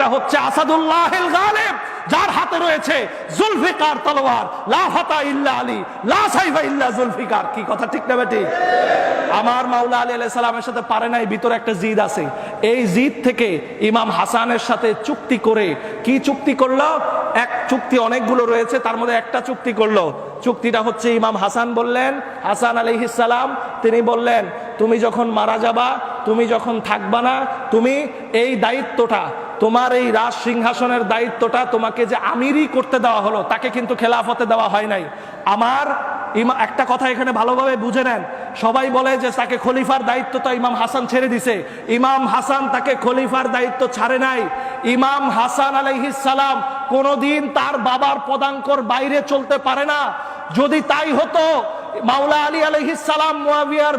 এটা হচ্ছে আসাদুল্লাহিল গালিব, যার হাতে রয়েছে জুলফিকার তলোয়ার। লা ফাতা ইল্লা আলী, লা সাইফা ইল্লা জুলফিকার। কি কথা ঠিক না বেটি? আমার মাওলা আলী আলাইহিস সালামের সাথে পারে নাই, ভিতরে একটা জিদ আছে। এই জিদ থেকে ইমাম হাসানের সাথে চুক্তি করে, কি চুক্তি করলো? এক চুক্তি অনেকগুলো রয়েছে, তার মধ্যে একটা চুক্তি করলো। চুক্তিটা হচ্ছে ইমাম হাসান বললেন, হাসান আলাইহিস সালাম তিনি বললেন, তুমি যখন মারা যাবা, তুমি যখন থাকবা না, তুমি এই দায়িত্বটা, তোমার এই রাজ সিংহাসনের দায়িত্বটা তোমাকে যে আমিরই করতে দেওয়া হলো, তাকে কিন্তু খেলাফতে দেওয়া হয় নাই। আমার একটা কথা এখানে ভালোভাবে বুঝে নেন। সবাই বলে যে তাকে খলিফার দায়িত্ব তো ইমাম হাসান ছেড়ে দিছে। ইমাম হাসান তাকে খলিফার দায়িত্ব ছাড়ে নাই। ইমাম হাসান আলাইহিস সালাম কোনোদিন তার বাবার পদাঙ্কর বাইরে চলতে পারে না। যদি তাই হতো, মাওলা আলী আলাইহিস সালাম মুয়াবিয়ার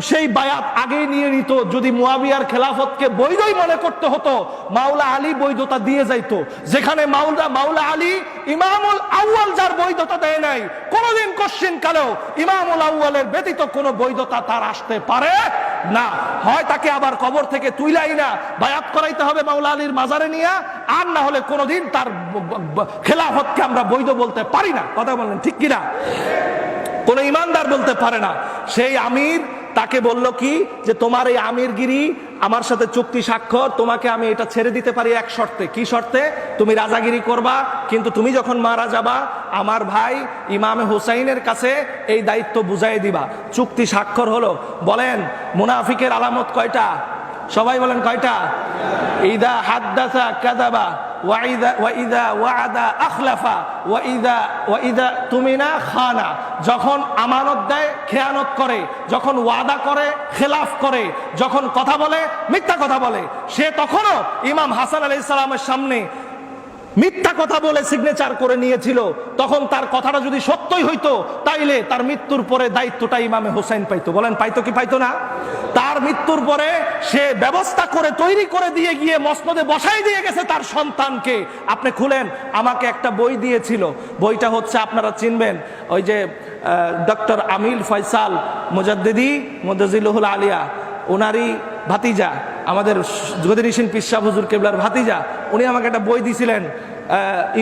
সেই বায়াত আগেই নিয়ে নিত। যদি মুয়াবিয়ার খেলাফতকে বৈধই মনে করতে হতো, মাওলা আলী বৈধতা দিয়ে যাইতো। যেখানে মাওলা আলী ইমামুল আউয়াল, যার বৈধতা দেয় নাই, কোনদিন কোশ্চিন কালেও ইমামুল আউয়ালের ব্যতীত কোনো বৈধতা তার আসতে পারে না। হয় তাকে আবার কবর থেকে তুইলাই না বায়াত করাইতে হবে মাওলা আলীর মাজারে নিয়ে, আর না হলে কোনোদিন তার খেলাফতকে আমরা বৈধ বলতে পারি না। কথা বললেন ঠিক কিনা? কোন ইমানদার বলতে পারে না। সেই আমির তাকে বলল কি, যে তোমার এই আমিরগিরি, আমার সাথে চুক্তি স্বাক্ষর, তোমাকে আমি এটা ছেড়ে দিতে পারি এক শর্তে। কি শর্তে? তুমি রাজাগিরি করবা, কিন্তু তুমি যখন মারা যাবা আমার ভাই ইমামে হুসাইনের কাছে এই দায়িত্ব বুঝাই দিবা। চুক্তি স্বাক্ষর হলো। বলেন মুনাফিকের আলামত কয়টা? সবাই বলেন কয়টা? ইদা হাদ্দাসা কাযাবা, ওয়াইদা ওয়াদা আখলাফা, ওয়াইদা তুমিনা খানা। যখন আমানত দেয় খেয়ানত করে, যখন ওয়াদা করে খেলাফ করে, যখন কথা বলে মিথ্যা কথা বলে। সে তখনও ইমাম হাসান আলাইহিস সালামের সামনে মিথ্যা কথা বলে সিগনেচার করে নিয়েছিল। তখন তার কথাটা যদি সত্যই হইতো, তাইলে তার মৃত্যুর পরে দায়িত্বটা ইমামে হোসেন পাইতো। বলেন পাইতো কি পাইতো না? তার মৃত্যুর পরে সে ব্যবস্থা করে তৈরি করে দিয়ে গিয়ে মসনদে বসাই দিয়ে গেছে তার সন্তানকে। আপনি খুলেন, আমাকে একটা বই দিয়েছিল। বইটা হচ্ছে, আপনারা চিনবেন, ওই যে ডক্টর আমিল ফয়সাল মুজাদ্দিদি মুদাজিলুল আলিয়া, ওনারই ভাতিজা, আমাদের গদিনিসিন পীর সাহেব হুজুর কেবলার ভাতিজা। উনি আমাকে একটা বই দিয়েছিলেন,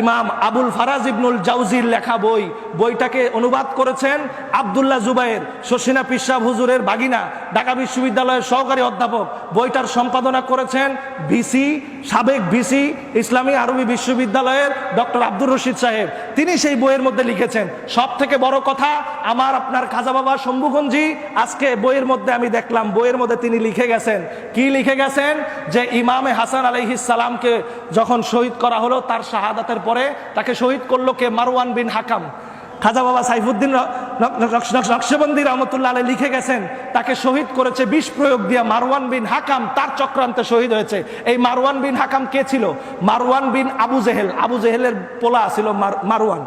ইমাম আবুল ফারাজ ইবনুল জাউজির লেখা বই। বইটাকে অনুবাদ করেছেন আব্দুল্লাহ জুবায়ের, শশিনা পীর সাহেব হুজুরের বাগিনা, ঢাকা বিশ্ববিদ্যালয়ের সহকারী অধ্যাপক। বইটার সম্পাদনা করেছেন ভিসি, সাবেক ভিসি ইসলামী আরবি বিশ্ববিদ্যালয়ের ডক্টর আব্দুর রশিদ সাহেব। তিনি সেই বইয়ের মধ্যে লিখেছেন, সব থেকে বড় কথা, আমার আপনার খাজা বাবা শম্ভুগঞ্জি আজকে বইয়ের মধ্যে আমি দেখলাম, বইয়ের মধ্যে তিনি লিখে গেছেন। কি লিখে গেছেন? যে ইমামে হাসান আলাইহিস সালামকে যখন শহীদ করা হলো, তার শাহাদাতের পরে তাকে শহীদ করলো কে? মারওয়ান বিন হাকাম। খাজা বাবা সাইফুদ্দিন নকশবন্দি রহমতুল্লাহ আলাইহি লিখে গেছেন, তাকে শহীদ করেছে বিষ প্রয়োগ দিয়ে মারওয়ান বিন হাকাম, তার চক্রান্তে শহীদ হয়েছে। এই মারওয়ান বিন হাকাম কে ছিল? মারওয়ান বিন আবু জেহেল, আবু জেহেলের পোলা ছিল মারওয়ান।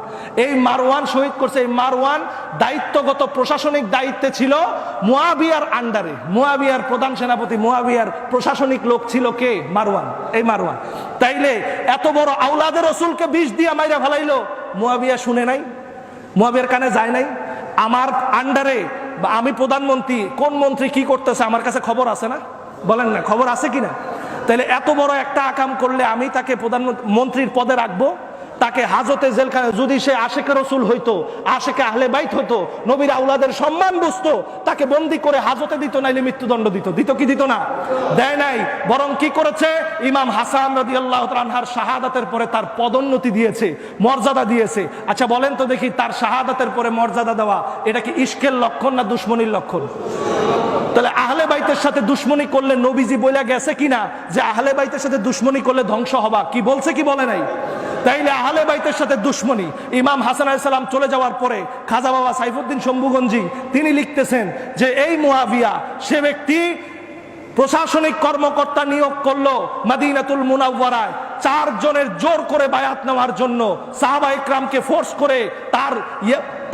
এই মারওয়ান শহীদ করছে। এই মারওয়ান দায়িত্বগত প্রশাসনিক দায়িত্বে ছিল মুয়াবিয়ার আন্ডারে। মুয়াবিয়ার প্রধান সেনাপতি, মুয়াবিয়ার প্রশাসনিক লোক ছিল কে? মারওয়ান। এই মারওয়ান। তাইলে এত বড় আওলাদে রসুলকে বিষ দিয়ে মাইরা ফেলাইলো, মুয়াবিয়া শুনে নাই? মুয়াবিয়ার কানে যায় নাই? আমার আন্ডারে আমি প্রধানমন্ত্রী, কোন মন্ত্রী কি করতেছে আমার কাছে খবর আছে না? বলেন না, খবর আছে কিনা? তাহলে এত বড় একটা আকাম করলে আমি তাকে প্রধানমন্ত্রীর পদে রাখবো? তাকে হাজতে জেলখানে, যদি সে আশেকে রসুল হইতো, আশেকে আহলে বাইত হইতো, নবীর আউলাদের সম্মান বুঝতো, তাকে বন্দি করে হাজতে দিত, নাইলে মৃত্যুদণ্ড দিত। দিত কি দিত না? দেয় নাই। বরং কি করেছে? ইমাম হাসান রাদিয়াল্লাহু তাআলা আনহার শাহাদাতের পরে তার পদোন্নতি দিয়েছে, মর্যাদা দিয়েছে। আচ্ছা বলেন তো দেখি, তার শাহাদাতের পরে মর্যাদা দেওয়া এটা কি ইশকের লক্ষণ না দুশ্মনীর লক্ষণ? তাহলে আহলে বাইতের সাথে দুশ্মনী করলে নবীজি বলে গেছে কিনা যে আহলে বাইতের সাথে দুশ্মনী করলে ধ্বংস হবা? কি বলছে কি বলে নাই? তাইলে আহলে বাইতের সাথে দুশ্মনী। ইমাম হাসান আলাইহিস সালাম চলে যাওয়ার পরে খাজা বাবা সাইফুদ্দিন শম্ভুগঞ্জি তিনি লিখতেছেন যে এই মুয়াবিয়া, সে ব্যক্তি প্রশাসনিক কর্মকর্তা নিয়োগ করলো মদিনাতুল মুনাওয়ারায় 4 জনের জোর করে বায়াত নেওয়ার জন্য। সাহাবা ইকরামকে ফোর্স করে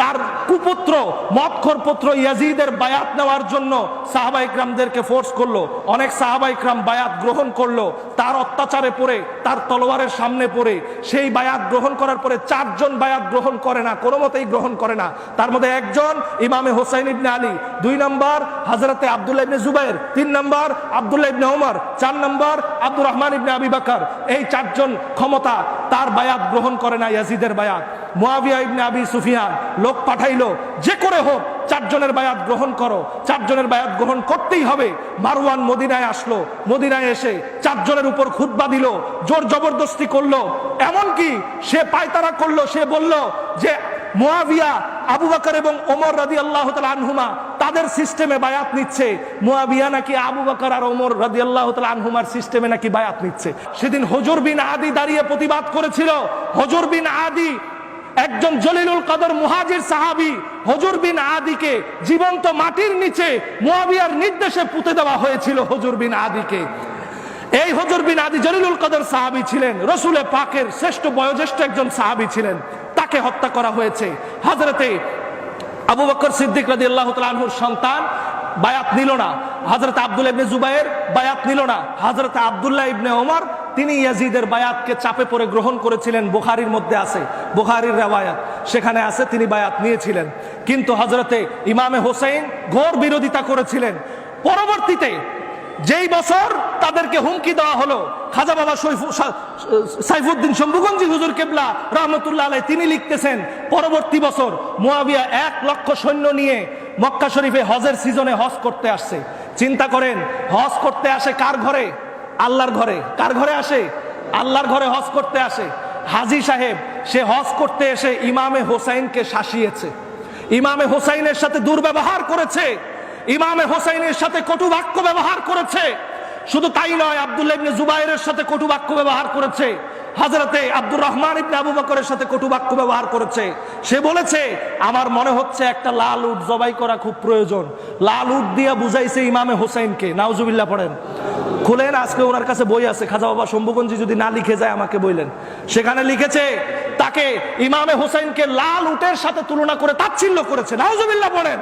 তার কুপুত্র মদখোর পুত্র ইয়াজিদের বায়াত নেওয়ার জন্য সাহাবা ইকরামদেরকে ফোর্স করলো। অনেক সাহাবা ইকরাম বায়াত গ্রহণ করলো। তার অত্যাচারে পড়ে, তার তলোয়ারের সামনে পড়ে সেই বায়াত গ্রহণ করার পরে 4 জন বায়াত গ্রহণ করে না, কোনো মতেই গ্রহণ করে না। তার মধ্যে একজন ইমামে হোসাইন ইবনে আলী, 2 নম্বর হযরতে আব্দুল্লাহ ইবনে জুবাইর, 3 নম্বর আব্দুল্লাহ ইবনে ওমর, 4 নম্বর আব্দুর রহমান ইবনে আবি বকর, এই চারজন ক্ষমতা তার বায়াত গ্রহণ করে না, ইয়াজিদের বায়াত। মুয়াবিয়া ইবনে আবি সুফিয়ান লোক পাঠাইলো, যে করে হোক চারজনের বায়াত গ্রহণ করো, চারজনের বায়াত গ্রহণ করতেই হবে। মারওয়ান মদিনায় আসলো, মদিনায় এসে চারজনের উপর খুতবা দিল, জোর জবরদস্তি করলো, এমনকি সে পায়তারা করলো, সে বলল যে মুয়াবিয়া, আবু বকর এবং ওমর রাদিয়াল্লাহু তাআলা আনহুমা তাদের সিস্টেমে বায়াত নিচ্ছে, মুয়াবিয়া নাকি আবু বকর আর ওমর রাদিয়াল্লাহু তাআলা আনহুমার সিস্টেমে নাকি বায়াত নিচ্ছে। সেদিন হুজর বিন আদি দাঁড়িয়ে প্রতিবাদ করেছিল। হুজর বিন আদি একজন জলিলুল কদর মুহাজির সাহাবী, হুজর বিন আদিকে জীবন্ত মাটির নিচে মুয়াবিয়ার নির্দেশে পুঁতে দেওয়া হয়েছিল। হুজর বিন আদিকে, এই হুজর বিন আদি জলিলুল কদর সাহাবী ছিলেন, রাসূলে পাকের শ্রেষ্ঠ বয়োজ্যেষ্ঠ একজন সাহাবী ছিলেন, তাকে হত্যা করা হয়েছে। হযরতে আবু বকর সিদ্দিক রাদিয়াল্লাহু তাআলা আনহুর সন্তান বায়াত নিল না, হযরত আব্দুল্লাহ ইবনে জুবায়ের বায়াত নিল না, হযরত আব্দুল্লাহ ইবনে ওমর তিনি ইয়াজিদের বায়াতকে চাপে পড়ে গ্রহণ করেছিলেন। বুখারীর মধ্যে আছে, বুখারীর riwayat, সেখানে আছে তিনি বায়াত নিয়েছিলেন। কিন্তু হযরতে ইমামে হোসেন ঘোর বিরোধিতা করেছিলেন। পরবর্তীতে যেই বছর তাদেরকে হুমকি দেওয়া হলো, খাজা বাবা সাইফুদ্দিন শম্ভুগঞ্জি হুজুর কেবলা রহমতুল্লাহ আলাইহি তিনি লিখতেছেন, পরবর্তী বছর মুয়াবিয়া 1 লক্ষ সৈন্য নিয়ে মক্কা শরীফে হজের সিজনে হজ করতে আসছে। চিন্তা করেন, হজ করতে আসে কার ঘরে? আল্লাহর ঘরে। কার ঘরে আসে? আল্লাহর ঘরে হজ করতে আসে। হাজী সাহেব সে হজ করতে এসে ইমামে হোসাইনকে শাসিয়েছে, ইমামে হোসাইনের সাথে দুর্ব্যবহার করেছে, ইমামে হোসাইনের সাথে কটু বাক্য ব্যবহার করেছে। শুধু তাই নয়, আব্দুল্লাহ ইবনে জুবায়েরের সাথে কটু বাক্য ব্যবহার করেছে, হযরতে আব্দুর রহমান ইবনে আবু বকরের সাথে কটু বাক্য ব্যবহার করেছে। সে বলেছে, আমার মনে হচ্ছে একটা লাল উট জবাই করা খুব প্রয়োজন। লাল উট দিয়ে বুঝাইছে ইমামে হোসাইনকে। নাউজুবিল্লাহ পড়েন, খুলেন, আজকে ওনার কাছে বই আছে, খাজা বাবা শম্ভুগঞ্জি যদি না লিখে যায় আমাকে বললেন, সেখানে লিখেছে তাকে ইমামে হোসাইনকে লাল উটের সাথে তুলনা করে তাচ্ছিল্য করেছে। নাউজুবিল্লাহ পড়েন।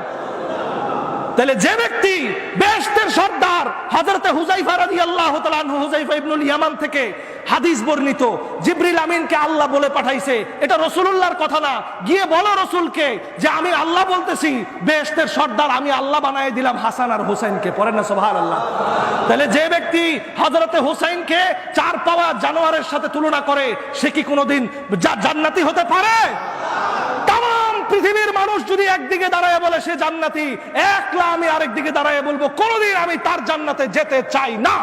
তাহলে যে ব্যক্তি বেহেশতের সর্দার হযরতে হুযায়ফা রাদিয়াল্লাহু তাআলা আনহু, হুযায়ফা ইবনুল ইয়ামান থেকে হাদিস বর্ণিত, জিবরিল আমিনকে আল্লাহ বলে পাঠাইছে, এটা রাসূলুল্লাহর কথা না, গিয়ে বলো রাসূলকে যে আমি আল্লাহ বলতেছি, বেহেশতের সর্দার আমি আল্লাহ বানায় দিলাম হাসান আর হোসেনকে। পড়েন না সুবহানাল্লাহ। তাহলে যে ব্যক্তি হযরতে হোসেনকে 4 পাওয়া জানোয়ারের সাথে তুলনা করে, সে কি কোনোদিন জান্নাতি হতে পারে? পৃথিবীর মানুষ যদি একদিকে দাঁড়ায় বলে সে জান্নাতি, একলা আমি আরেক দিকে দাঁড়ায় বলবো কোনদিন আমি তার জান্নাতে যেতে চাই না।